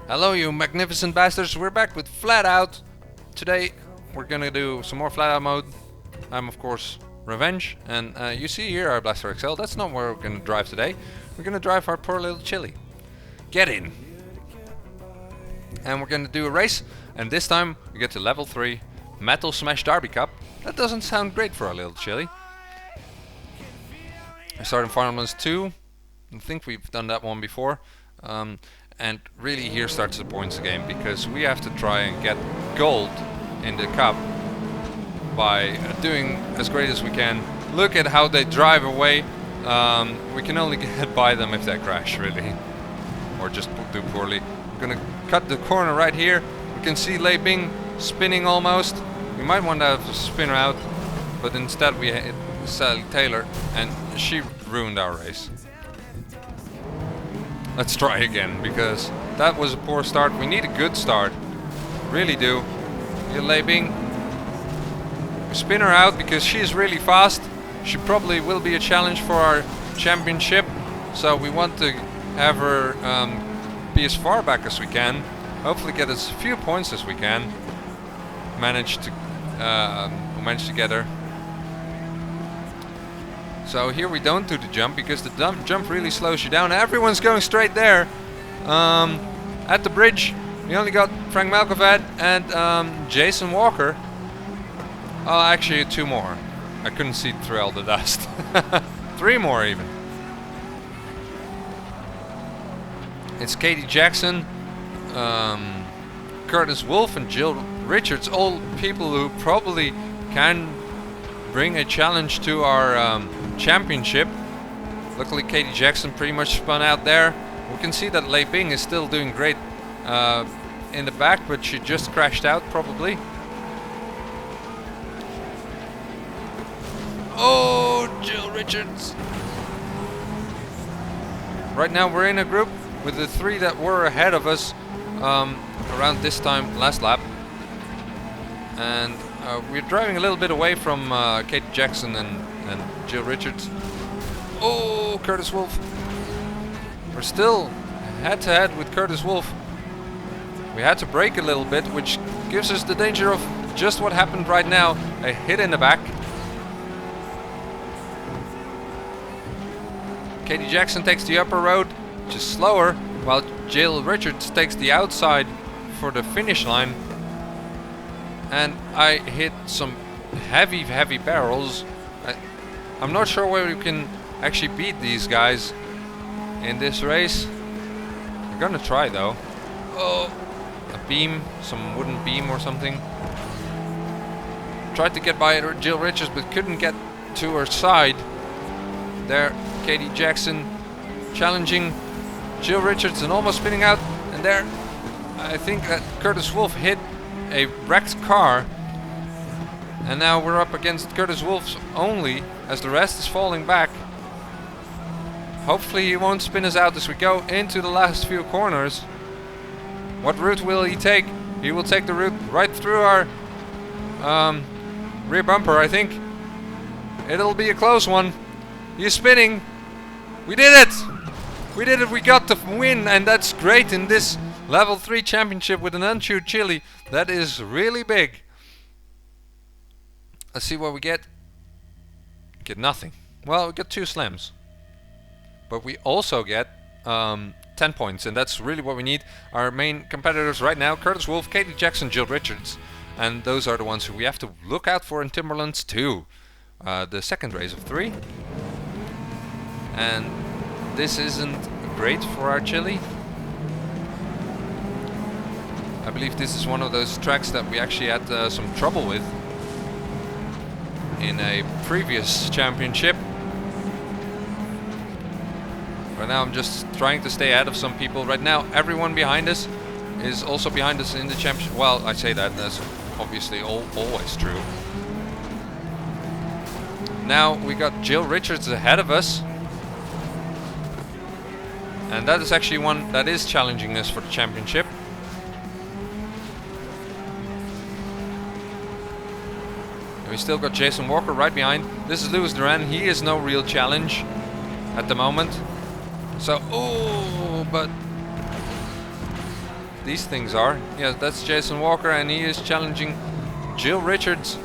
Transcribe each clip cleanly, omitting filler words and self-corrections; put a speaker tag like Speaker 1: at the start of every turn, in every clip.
Speaker 1: Hello you magnificent bastards, we're back with FlatOut. Today we're gonna do some more FlatOut mode. I'm of course Revenge, and you see here our Blaster XL. That's not where we're gonna drive today. We're gonna drive our poor little Chili. Get in! And we're gonna do a race, and this time we get to level 3 Metal Smash Derby Cup. That doesn't sound great for our little Chili. I started in Final Ones 2. I think we've done that one before. And really here starts the points game, because we have to try and get gold in the cup by doing as great as we can. Look at how they drive away. We can only get by them if they crash, really, or just do poorly. We're gonna cut the corner right here. We can see Lei Bing spinning almost. We might want to have a spinner out, but instead we hit Sally Taylor, and she ruined our race. Let's try again, because that was a poor start. We need a good start. Really do. Here, Lei Bing. Spin her out because she's really fast. She probably will be a challenge for our championship. So we want to have her be as far back as we can. Hopefully get as few points as we can. Manage to get her. So here we don't do the jump, because the jump really slows you down. Everyone's going straight there. At the bridge, we only got Frank Malkoved and Jason Walker. Oh, actually 2 more. I couldn't see through all the dust. 3 more even. It's Katie Jackson, Curtis Wolf and Jill Richards, all people who probably can bring a challenge to our championship. Luckily Katie Jackson pretty much spun out there. We can see that Lei Bing is still doing great in the back, but she just crashed out probably. Oh, Jill Richards! Right now we're in a group with the 3 that were ahead of us around this time last lap, and we're driving a little bit away from Katie Jackson and Jill Richards. Oh, Curtis Wolf! We're still head to head with Curtis Wolf. We had to brake a little bit, which gives us the danger of just what happened right now, a hit in the back. Katie Jackson takes the upper road, which is slower, while Jill Richards takes the outside for the finish line. And I hit some heavy barrels. I'm not sure whether we can actually beat these guys in this race. We're gonna try though. Oh, a beam, some wooden beam or something. Tried to get by Jill Richards, but couldn't get to her side. There, Katie Jackson challenging Jill Richards and almost spinning out. And there, I think that Curtis Wolf hit a wrecked car. And now we're up against Curtis Wolf's only, as the rest is falling back. Hopefully he won't spin us out as we go into the last few corners. What route will he take? He will take the route right through our rear bumper, I think. It'll be a close one. He's spinning. We did it! We did it, we got the win, and that's great in this level 3 championship with an unchewed Chili. That is really big. Let's see what we get. Get nothing. Well, we get 2 slams. But we also get 10 points, and that's really what we need. Our main competitors right now, Curtis Wolf, Katie Jackson, Jill Richards. And those are the ones who we have to look out for in Timberlands 2. The second race of 3. And this isn't great for our Chili. I believe this is one of those tracks that we actually had some trouble with in a previous championship. Right now I'm just trying to stay ahead of some people. Right now everyone behind us is also behind us in the championship. Well, I say that, that's obviously always true. Now we got Jill Richards ahead of us. And that is actually one that is challenging us for the championship. And we still got Jason Walker right behind. This is Lewis Duran. He is no real challenge at the moment. So, oh, but these things are. Yeah, that's Jason Walker, and he is challenging Jill Richards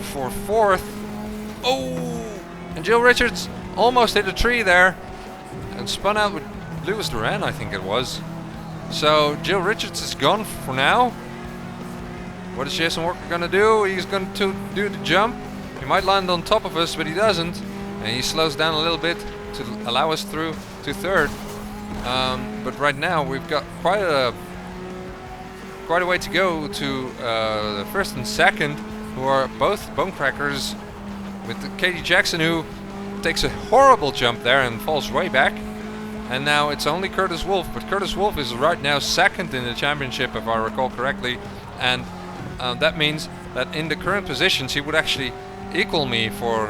Speaker 1: for 4th. Oh! And Jill Richards almost hit a tree there and spun out with Lewis Duran, I think it was. So Jill Richards is gone for now. What is Jason Walker gonna do? He's going to do the jump. He might land on top of us, but he doesn't. And he slows down a little bit to allow us through to 3rd. But right now we've got quite a way to go to the 1st and 2nd, who are both bonecrackers, with Katie Jackson, who takes a horrible jump there and falls way back. And now it's only Curtis Wolf, but Curtis Wolf is right now 2nd in the championship, if I recall correctly, and that means that in the current positions he would actually equal me for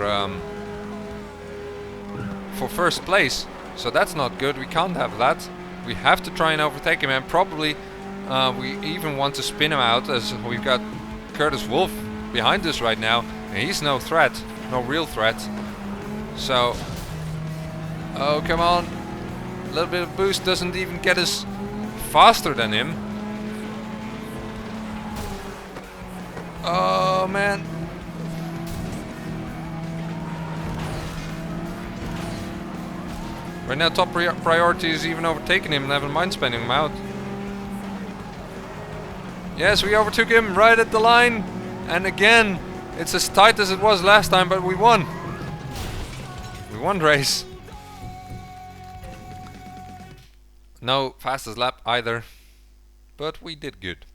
Speaker 1: 1st place. So that's not good. We can't have that. We have to try and overtake him, and probably we even want to spin him out, as we've got Curtis Wolf behind us right now, and he's no threat, no real threat. So, oh come on, a little bit of boost doesn't even get us faster than him. Oh man. Right now top priority is even overtaking him, never mind spinning him out. Yes, we overtook him right at the line, and again it's as tight as it was last time, but we won. We won the race. No fastest lap either, but we did good.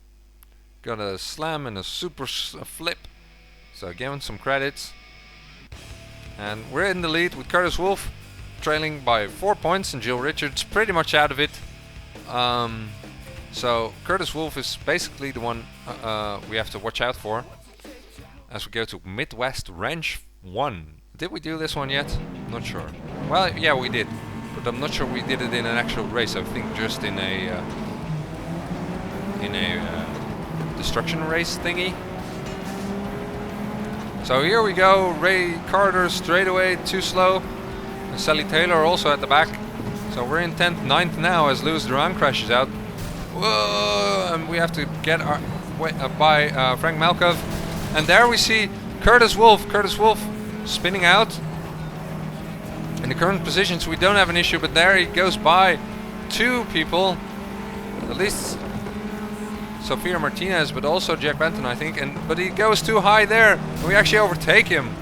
Speaker 1: Got a slam and a super flip, so again some credits. And we're in the lead with Curtis Wolf trailing by 4 points, and Jill Richards pretty much out of it. So Curtis Wolf is basically the one we have to watch out for as we go to Midwest Ranch 1. Did we do this one yet? Not sure. Well, yeah, we did, but I'm not sure we did it in an actual race. I think just in a destruction race thingy. So here we go. Ray Carter straight away, too slow. And Sally Taylor also at the back. So we're in 10th, 9th now as Lewis Duran crashes out. Whoa! And we have to get our way by Frank Malkov. And there we see Curtis Wolf. Curtis Wolf spinning out. In the current positions we don't have an issue, but there he goes by 2 people. At least Sofia Martinez, but also Jack Benton, I think. But he goes too high there. And we actually overtake him.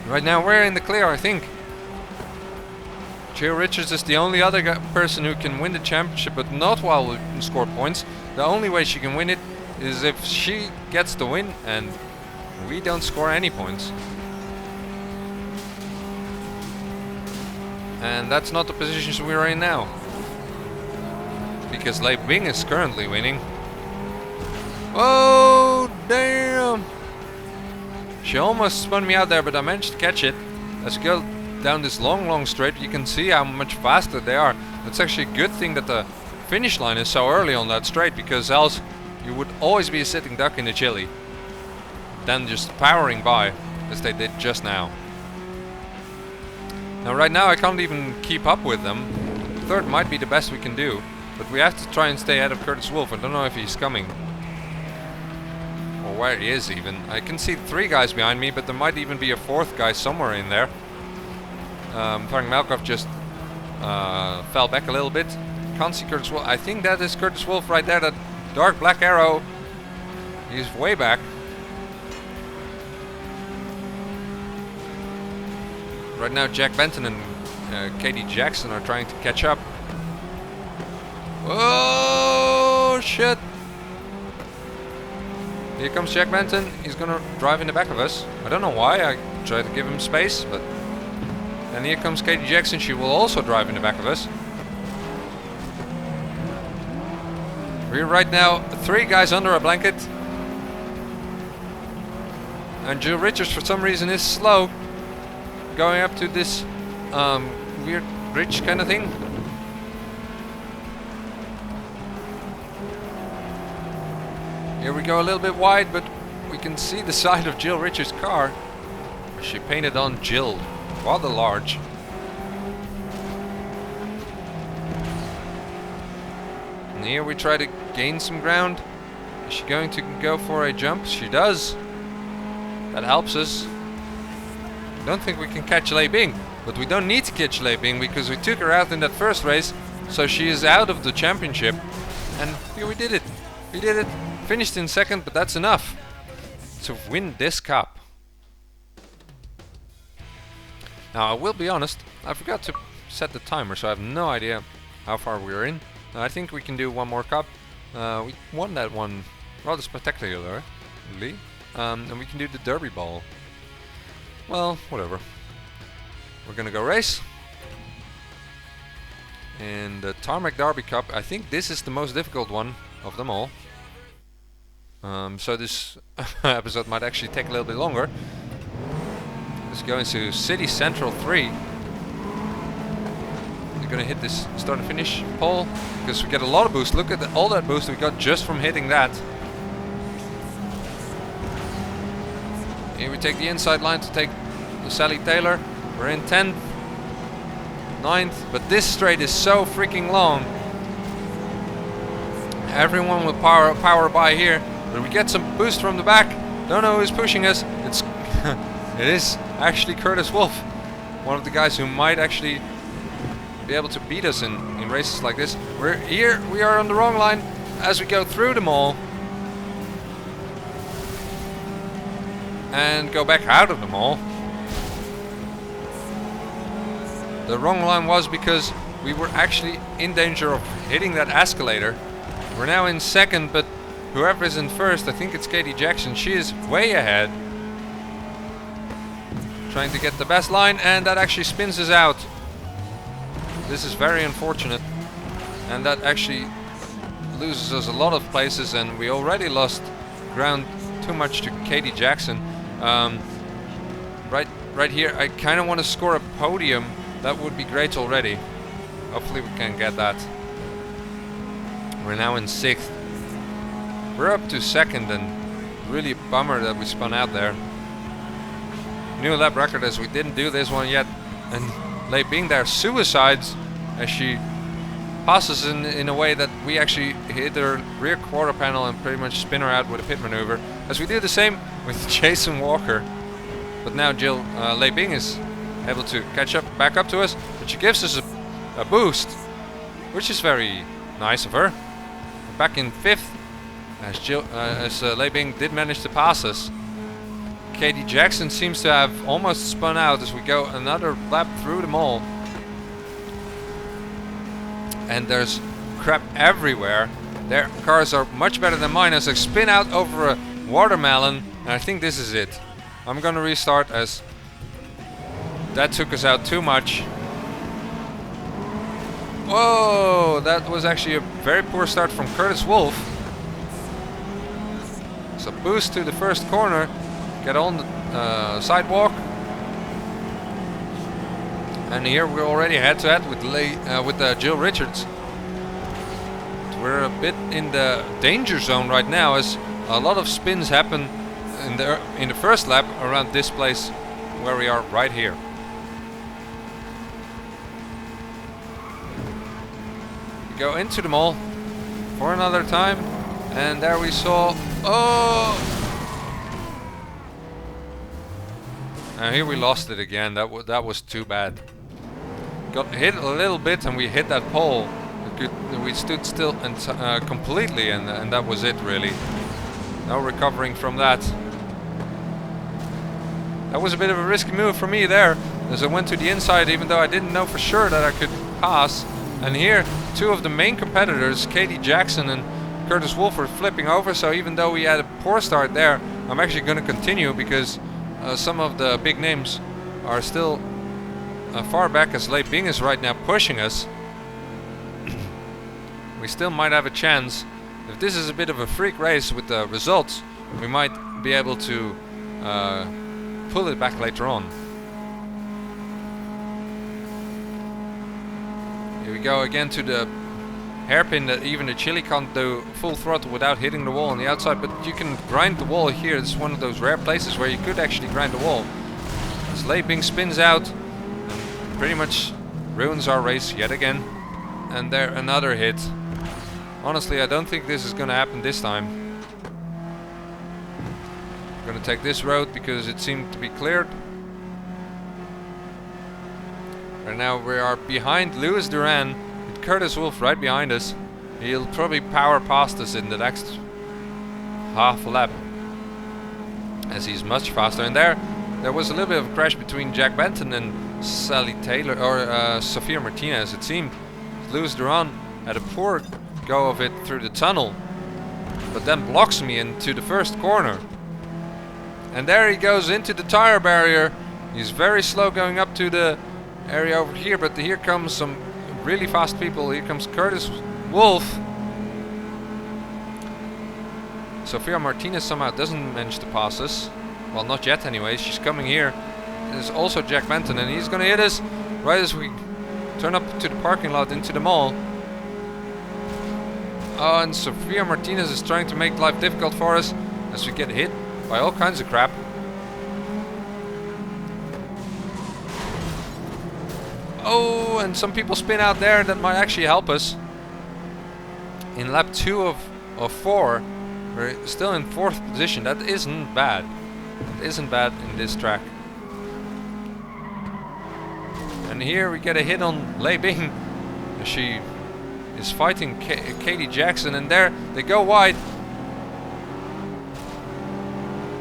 Speaker 1: Right now we're in the clear, I think. Jill Richards is the only other person who can win the championship, but not while we score points. The only way she can win it is if she gets the win and we don't score any points. And that's not the positions we are in now, because Leigh Bing is currently winning. Oh damn! She almost spun me out there, but I managed to catch it. As we go down this long straight, you can see how much faster they are. It's actually a good thing that the finish line is so early on that straight, because else you would always be a sitting duck in the chili, then just powering by as they did just now. Now right now I can't even keep up with them. 3rd might be the best we can do, but we have to try and stay ahead of Curtis Wolf. I don't know if he's coming or where he is even. I can see 3 guys behind me, but there might even be a 4th guy somewhere in there. Frank Malkov just fell back a little bit. Can't see Curtis Wolf. I think that is Curtis Wolf right there, that dark black arrow. He's way back. Right now Jack Benton and Katie Jackson are trying to catch up. Oh shit! Here comes Jack Benton. He's gonna drive in the back of us. I don't know why. I tried to give him space, but... And here comes Katie Jackson. She will also drive in the back of us. We're right now 3 guys under a blanket. And Jill Richards for some reason is slow, going up to this weird bridge kind of thing. Here we go a little bit wide, but we can see the side of Jill Richards' car. She painted on Jill, rather large. And here we try to gain some ground. Is she going to go for a jump? She does. That helps us. Don't think we can catch Lei Bing, but we don't need to catch Lei Bing because we took her out in that first race, so she is out of the championship. And here we did it. We did it. Finished in second, but that's enough to win this cup. Now I will be honest, I forgot to set the timer, so I have no idea how far we are in. I think we can do one more cup. We won that one rather spectacularly. And we can do the derby ball. Well, whatever. We're gonna go race. And the Tarmac Derby Cup, I think this is the most difficult one of them all. So this episode might actually take a little bit longer. Let's go into City Central 3. We're gonna hit this start and finish pole because we get a lot of boost. Look at all that boost we got just from hitting that. Here we take the inside line to take the Sally Taylor. We're in 10th, 9th, but this straight is so freaking long. Everyone will power by here, but we get some boost from the back. Don't know who's pushing us. It's it is actually Curtis Wolf, one of the guys who might actually be able to beat us in races like this. We're here, we are on the wrong line as we go through them all and go back out of them all. The wrong line was because we were actually in danger of hitting that escalator. We're now in second, but whoever is in first, I think it's Katie Jackson, she is way ahead. Trying to get the best line, and that actually spins us out. This is very unfortunate, and that actually loses us a lot of places, and we already lost ground too much to Katie Jackson. Right here, I kind of want to score a podium. That would be great already. Hopefully we can get that. We're now in 6th. We're up to 2nd, and really a bummer that we spun out there. New lap record as we didn't do this one yet, and Lei Bing there suicides as she passes in a way that we actually hit her rear quarter panel and pretty much spin her out with a pit maneuver. As we do the same with Jason Walker. But now Lei Bing is able to catch up, back up to us, but she gives us a boost, which is very nice of her. We're back in 5th, as Lei Bing did manage to pass us. Katie Jackson seems to have almost spun out as we go another lap through them all. And there's crap everywhere. Their cars are much better than mine as I spin out over a watermelon, and I think this is it. I'm gonna restart as that took us out too much. Whoa, that was actually a very poor start from Curtis Wolf. So boost to the first corner, get on the sidewalk. And here we're already head to head with Jill Richards. We're a bit in the danger zone right now as a lot of spins happen in the first lap around this place where we are right here. We go into the mall for another time, and there we saw, and here we lost it again. That was too bad. Got hit a little bit and we hit that pole. We stood still and completely, and that was it really. No recovering from that. That was a bit of a risky move for me there, as I went to the inside even though I didn't know for sure that I could pass. And here, two of the main competitors, Katie Jackson and Curtis Wolf, were flipping over, so even though we had a poor start there, I'm actually going to continue because some of the big names are still far back as Lei Bing is right now pushing us. We still might have a chance. If this is a bit of a freak race with the results, we might be able to pull it back later on. Here we go again to the hairpin that even the Chili can't do full throttle without hitting the wall on the outside, but you can grind the wall here. This is one of those rare places where you could actually grind the wall. As Lei Bing spins out and pretty much ruins our race yet again. And there another hit. honestly, I don't think this is gonna happen this time. I'm gonna take this road because it seemed to be cleared. Right now we are behind Lewis Duran with Curtis Wolf right behind us. He'll probably power past us in the next half lap, as he's much faster. And there was a little bit of a crash between Jack Benton and Sally Taylor, or Sophia Martinez. It seemed Lewis Duran had a poor go of it through the tunnel, but then blocks me into the first corner. And there he goes into the tire barrier. He's very slow going up to the area over here, but here comes some really fast people. Here comes Curtis Wolf. Sophia Martinez somehow doesn't manage to pass us. Well, not yet anyway. She's coming here. There's also Jack Benton, and he's gonna hit us right as we turn up to the parking lot into the mall. Oh, and Sophia Martinez is trying to make life difficult for us as we get hit by all kinds of crap. Oh, and some people spin out there that might actually help us. In lap 2 of 4, we're still in 4th position. That isn't bad. It isn't bad in this track. And here we get a hit on Lei Bing. She is fighting Katie Jackson, and there they go wide.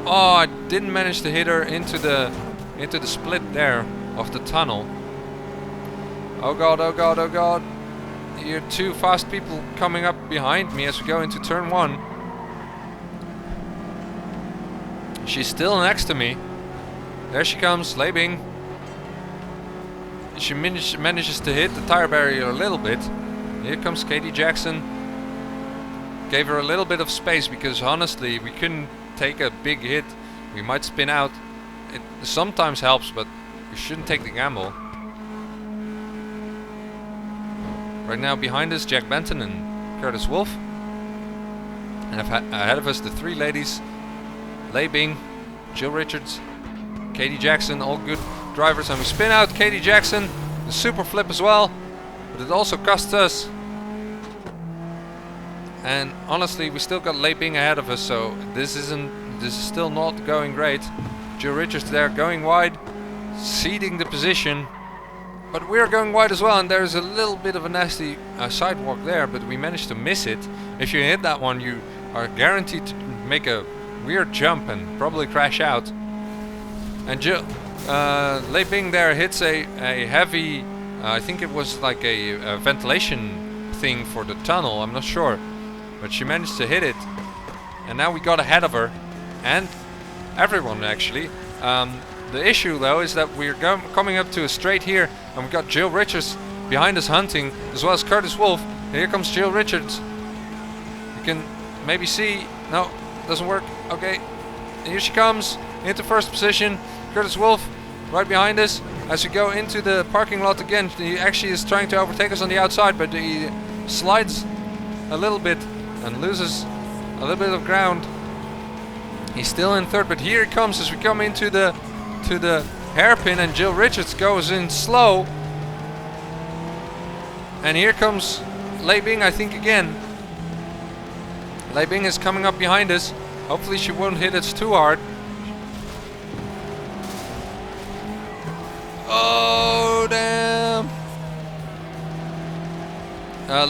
Speaker 1: Oh, I didn't manage to hit her into the split there of the tunnel. Oh god, oh god, oh god. Here are 2 fast people coming up behind me as we go into turn 1. She's still next to me. There she comes, Lei Bing. She manages to hit the tire barrier a little bit. Here comes Katie Jackson. Gave her a little bit of space because honestly we couldn't take a big hit. We might spin out. It sometimes helps, but we shouldn't take the gamble. Right now behind us, Jack Benton and Curtis Wolf. And ahead of us the 3 ladies. Lei Bing, Jill Richards, Katie Jackson, all good drivers. And we spin out Katie Jackson, the super flip as well. But it also costs us. And honestly, we still got Lei Bing ahead of us, so this is still not going great. Jill Richards there going wide, ceding the position. But we're going wide as well, and there's a little bit of a nasty sidewalk there, but we managed to miss it. If you hit that one, you are guaranteed to make a weird jump and probably crash out. And Lei Bing there hits a heavy, I think it was like a ventilation thing for the tunnel, I'm not sure. But she managed to hit it. And now we got ahead of her. And everyone actually. The issue though is that we're coming up to a straight here, and we've got Jill Richards behind us hunting, as well as Curtis Wolf. And here comes Jill Richards. You can maybe see. No, doesn't work. Okay, and here she comes into first position. Curtis Wolf right behind us as we go into the parking lot again. He actually is trying to overtake us on the outside, but he slides a little bit and loses a little bit of ground. He's still in 3rd, but here he comes as we come into the hairpin, and Jill Richards goes in slow. And here comes Lei Bing, I think, again. Lei Bing is coming up behind us. Hopefully she won't hit us too hard. Oh, damn.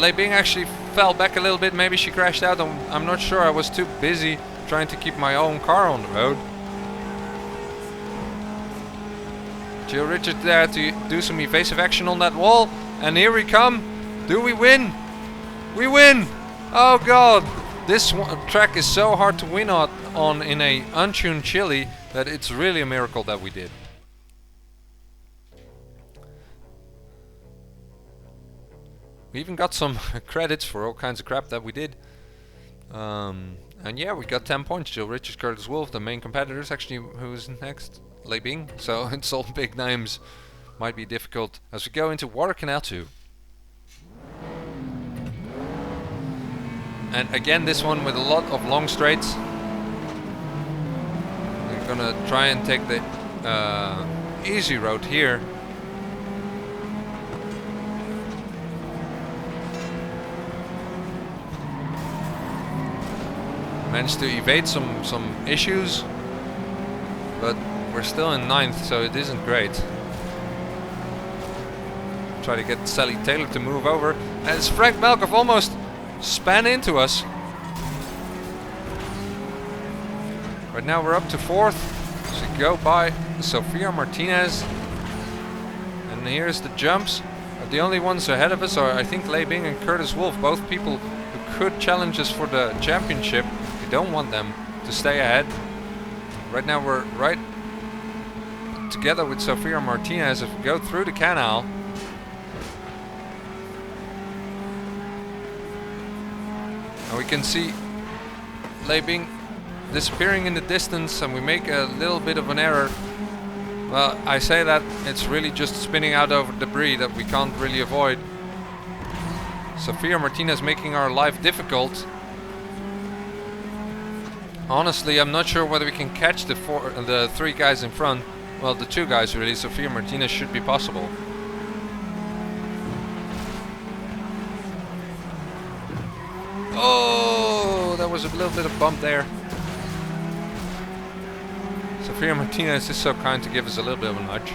Speaker 1: Lei Bing actually fell back a little bit. Maybe she crashed out. I'm not sure. I was too busy trying to keep my own car on the road. Jill Richards there to do some evasive action on that wall. And here we come. Do we win? We win! Oh god! This track is so hard to win on in a untuned Chile that it's really a miracle that we did. We even got some credits for all kinds of crap that we did. And yeah, we got 10 points. Jill Richards, Curtis Wolf, the main competitors. Actually, who's next? Lei Bing. So it's all big names. Might be difficult as we go into Water Canal 2. And again, this one with a lot of long straights. We're gonna try and take the easy road here. Managed to evade some issues, but we're still in 9th, so it isn't great. Try to get Sally Taylor to move over, as Frank Malkoff almost span into us. Right now we're up to 4th. So go by Sofia Martinez. And here's the jumps. The only ones ahead of us are, I think, Lei Bing and Curtis Wolf, both people who could challenge us for the championship. We don't want them to stay ahead. Right now we're right together with Sofia Martinez. If we go through the canal, and we can see Lei Bing disappearing in the distance, and we make a little bit of an error. Well, I say that it's really just spinning out over debris that we can't really avoid. Sofia Martinez making our life difficult. Honestly, I'm not sure whether we can catch the 3 guys in front. Well, the 2 guys really. Sofia Martinez should be possible. Oh, that was a little bit of bump there. Sofia Martinez is so kind to give us a little bit of a nudge.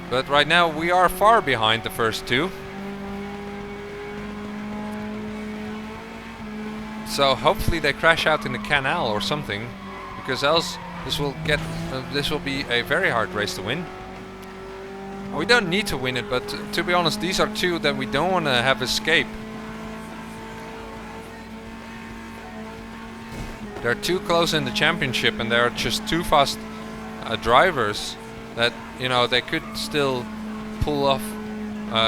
Speaker 1: But right now we are far behind the first 2. So hopefully they crash out in the canal or something, because else this will be a very hard race to win. We don't need to win it, but to be honest, these are 2 that we don't want to have escape. They're too close in the championship, and they're just too fast drivers that, you know, they could still pull off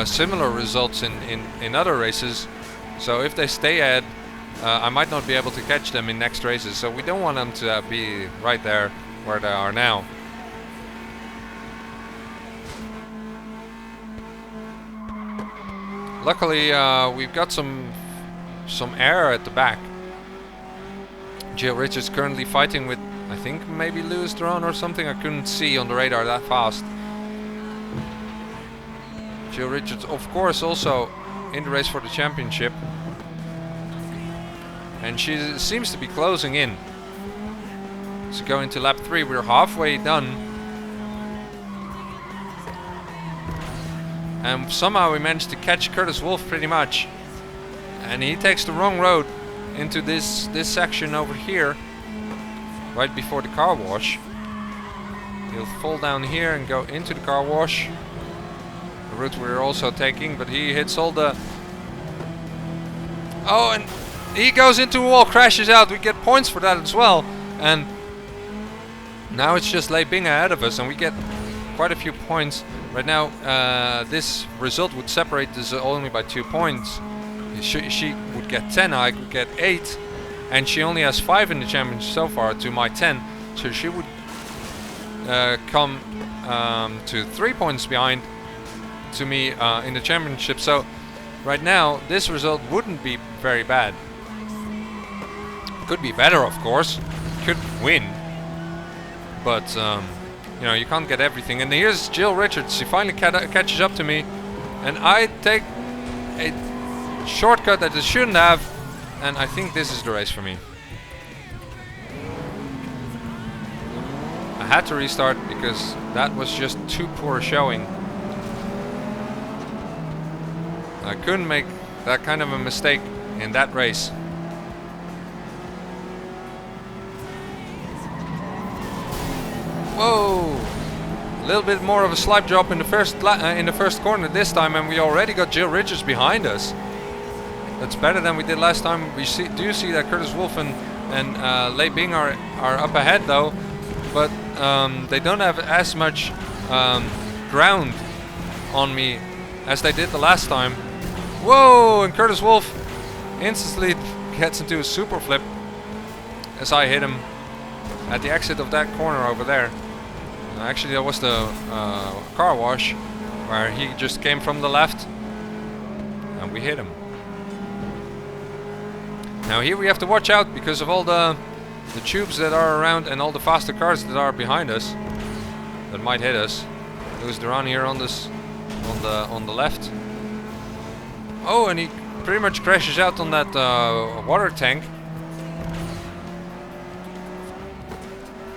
Speaker 1: similar results in other races. So if they stay ahead, I might not be able to catch them in next races. So we don't want them to be right there where they are now. Luckily, we've got some air at the back. Jill Richards currently fighting with, I think, maybe Lewis Duran or something. I couldn't see on the radar that fast. Jill Richards, of course, also in the race for the championship. And she seems to be closing in. So going to lap 3, we're halfway done. And somehow we managed to catch Curtis Wolf pretty much. And he takes the wrong road into this section over here, right before the car wash. He'll fall down here and go into the car wash, the route we're also taking, but he hits all the... Oh, and he goes into a wall, crashes out. We get points for that as well. And now it's just Lei Bing ahead of us, and we get quite a few points. Right now, this result would separate us only by 2 points. She would get 10, I could get 8, and she only has 5 in the championship so far to my 10, so she would come to 3 points behind to me in the championship. So right now this result wouldn't be very bad. Could be better, of course, could win, but you know, you can't get everything. And here's Jill Richards. She finally catches up to me, and I take a shortcut that I shouldn't have, and I think this is the race for me. I had to restart because that was just too poor showing. I couldn't make that kind of a mistake in that race. Whoa! A little bit more of a slight drop in the first corner this time, and we already got Jill Richards behind us. That's better than we did last time. We do see that Curtis Wolf and Lei Bing are up ahead though, but they don't have as much ground on me as they did the last time. Whoa! And Curtis Wolf instantly gets into a super flip as I hit him at the exit of that corner over there. Actually, that was the car wash where he just came from the left and we hit him. Now here we have to watch out because of all the tubes that are around and all the faster cars that are behind us that might hit us. Lewis Duran here on this on the left. Oh, and he pretty much crashes out on that water tank.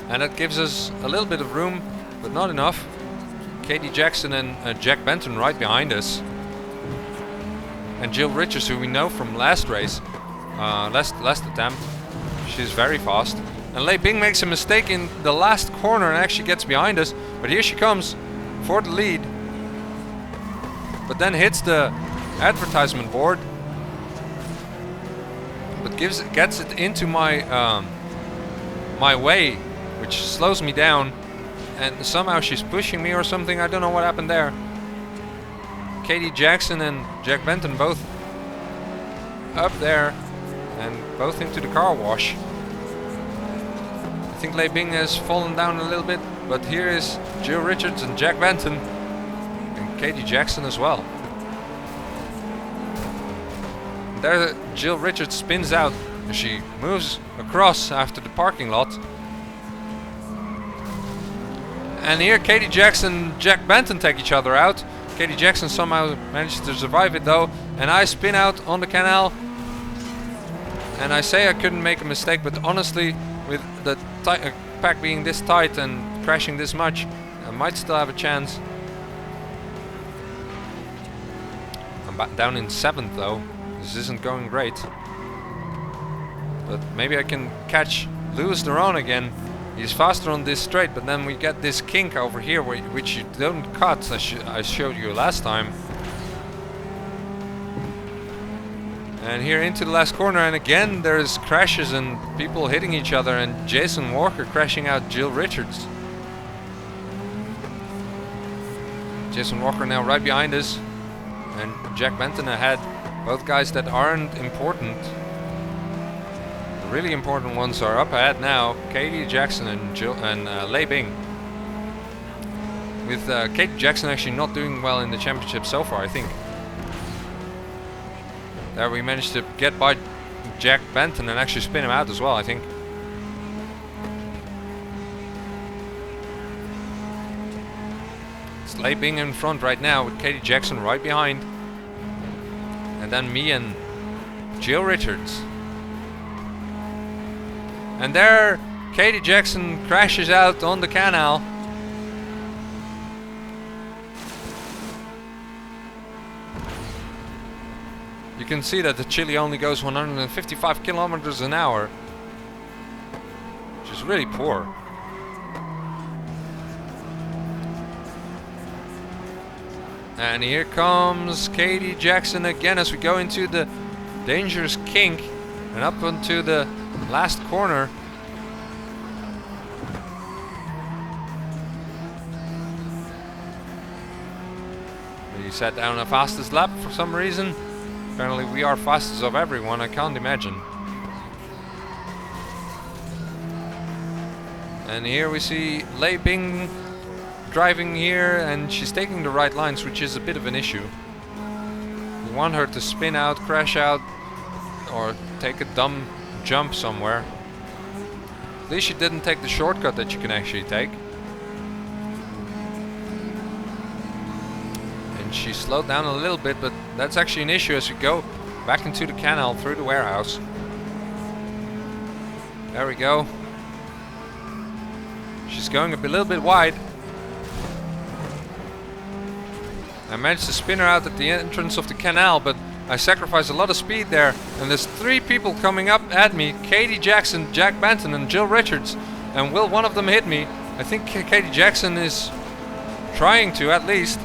Speaker 1: And that gives us a little bit of room, but not enough. Katie Jackson and Jack Benton right behind us. And Jill Richards, who we know from last race, last attempt. She's very fast. And Lei Bing makes a mistake in the last corner and actually gets behind us. But here she comes for the lead. But then hits the advertisement board. But gets it into my my way, which slows me down. And somehow she's pushing me or something. I don't know what happened there. Katie Jackson and Jack Benton both up there and both into the car wash. I think Lei Bing has fallen down a little bit, but here is Jill Richards and Jack Benton and Katie Jackson as well. There Jill Richards spins out and she moves across after the parking lot. And here Katie Jackson and Jack Benton take each other out. Katie Jackson somehow manages to survive it though, and I spin out on the canal. And I say I couldn't make a mistake, but honestly, with the pack being this tight and crashing this much, I might still have a chance. I'm back down in 7th though. This isn't going great. But maybe I can catch Louis Theron again. He's faster on this straight, but then we get this kink over here which you don't cut, I showed you last time. And here into the last corner, and again there's crashes and people hitting each other, and Jason Walker crashing out Jill Richards. Jason Walker now right behind us, and Jack Benton ahead. Both guys that aren't important. The really important ones are up ahead now. Katie Jackson and Lei Bing. With Katie Jackson actually not doing well in the championship so far, I think. There we managed to get by Jack Benton and actually spin him out as well, I think. It's Lei Bing in front right now with Katie Jackson right behind. And then me and Jill Richards. And there Katie Jackson crashes out on the canal. You can see that the Chili only goes 155 kilometers an hour, which is really poor. And here comes Katie Jackson again as we go into the dangerous kink and up onto the last corner. We sat down the fastest lap for some reason. Apparently we are fastest of everyone, I can't imagine. And here we see Lei Bing driving here, and she's taking the right lines, which is a bit of an issue. We want her to spin out, crash out, or take a dumb jump somewhere. At least she didn't take the shortcut that you can actually take. She slowed down a little bit, but that's actually an issue as we go back into the canal through the warehouse. There we go. She's going a little bit wide. I managed to spin her out at the entrance of the canal, but I sacrificed a lot of speed there. And there's 3 people coming up at me. Katie Jackson, Jack Benton and Jill Richards. And will one of them hit me? I think Katie Jackson is trying to, at least.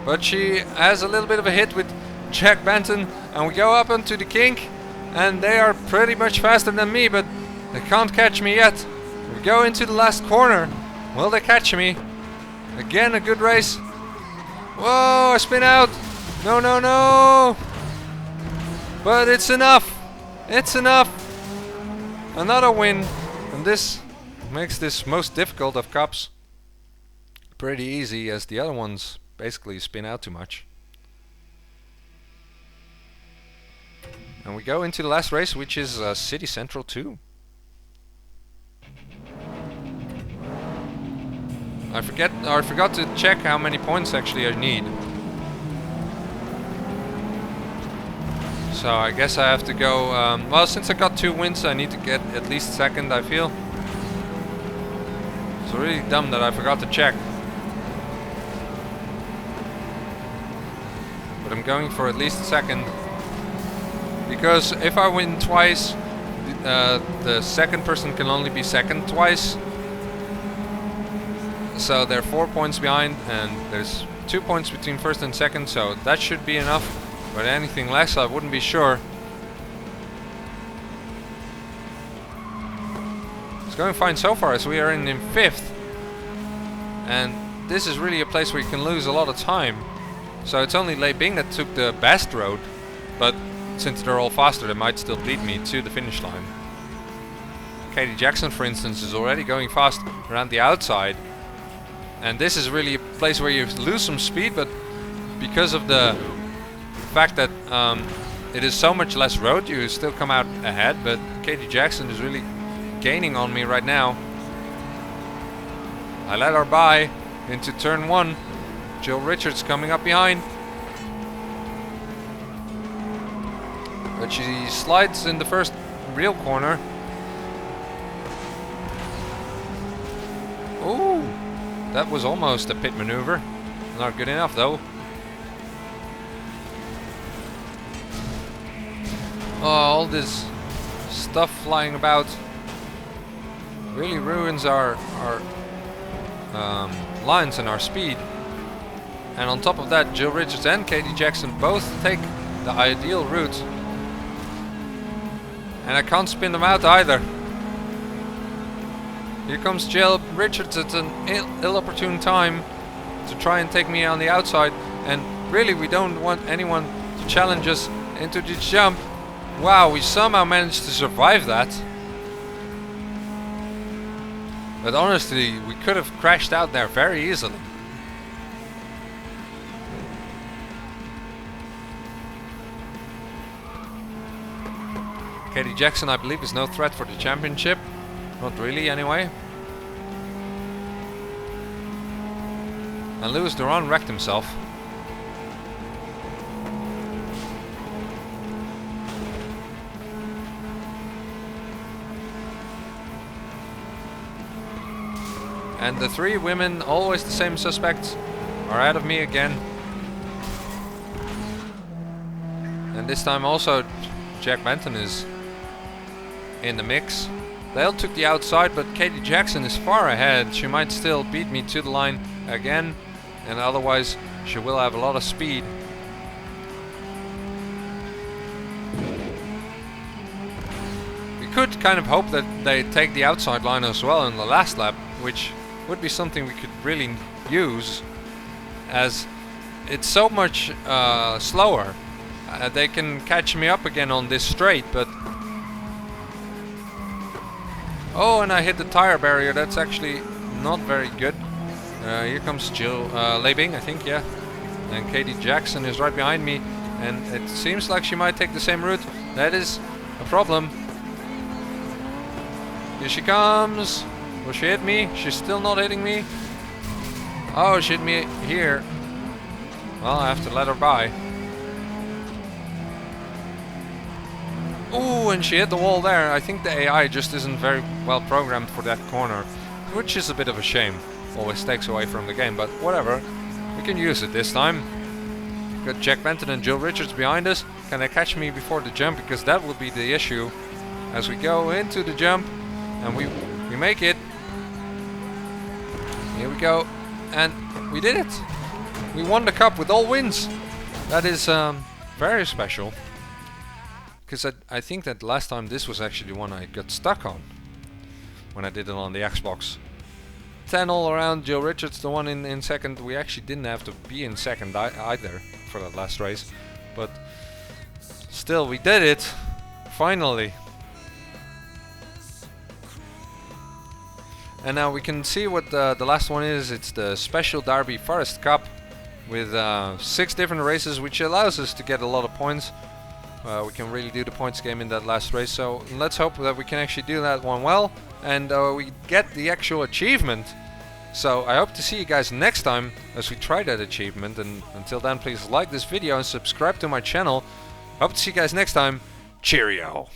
Speaker 1: But she has a little bit of a hit with Jack Benton, and we go up onto the kink, and they are pretty much faster than me, but they can't catch me yet. We go into the last corner. Will they catch me? Again, a good race. Whoa, I spin out. No, no, no. But it's enough. It's enough. Another win. And this makes this most difficult of cups pretty easy, as the other ones basically spin out too much. And we go into the last race, which is City Central 2. I forgot to check how many points actually I need. So I guess I have to go, well, since I got 2 wins, I need to get at least second, I feel. It's really dumb that I forgot to check. But I'm going for at least second. Because if I win twice, the second person can only be second twice. So they're 4 points behind, and there's 2 points between first and second, so that should be enough. But anything less, I wouldn't be sure. It's going fine so far, as we are in 5th. And this is really a place where you can lose a lot of time. So it's only Lei Bing that took the best road. But since they're all faster, they might still beat me to the finish line. Katie Jackson, for instance, is already going fast around the outside. And this is really a place where you lose some speed, but because of the fact that it is so much less road, you still come out ahead. But Katie Jackson is really gaining on me right now. I let her by into turn 1. Jill Richards coming up behind. But she slides in the first real corner. Ooh, that was almost a pit maneuver. Not good enough though. Oh, all this stuff flying about really ruins our lines and our speed. And on top of that, Jill Richards and Katie Jackson both take the ideal route. And I can't spin them out either. Here comes Jill Richards at an ill-opportune time to try and take me on the outside. And really, we don't want anyone to challenge us into the jump. Wow, we somehow managed to survive that. But honestly, we could have crashed out there very easily. Katie Jackson, I believe, is no threat for the championship. Not really, anyway. And Louis Duran wrecked himself. And the 3 women, always the same suspects, are ahead of me again. And this time also Jack Benton is in the mix. They all took the outside, but Katie Jackson is far ahead. She might still beat me to the line again, and otherwise she will have a lot of speed. We could kind of hope that they take the outside line as well in the last lap, which would be something we could really use, as it's so much slower. They can catch me up again on this straight, but oh, and I hit the tire barrier. That's actually not very good. Here comes Jill Lei Bing, I think, yeah. And Katie Jackson is right behind me, and it seems like she might take the same route. That is a problem. Here she comes. Will she hit me? She's still not hitting me. Oh, she hit me here. Well, I have to let her by. Ooh, and she hit the wall there. I think the AI just isn't very well programmed for that corner, which is a bit of a shame. Always takes away from the game, but whatever. We can use it this time. Got Jack Benton and Jill Richards behind us. Can they catch me before the jump? Because that would be the issue. As we go into the jump, and we make it. Here we go, and we did it. We won the cup with all wins. That is very special. Because I think that last time this was actually the one I got stuck on when I did it on the Xbox. 10 all around. Jill Richards, the one in second. We actually didn't have to be in second either for that last race. But still, we did it. Finally. And now we can see what the last one is. It's the Special Derby Forest Cup with 6 different races, which allows us to get a lot of points. We can really do the points game in that last race, so let's hope that we can actually do that one well, and we get the actual achievement. So I hope to see you guys next time as we try that achievement, and until then please like this video and subscribe to my channel. Hope to see you guys next time. Cheerio!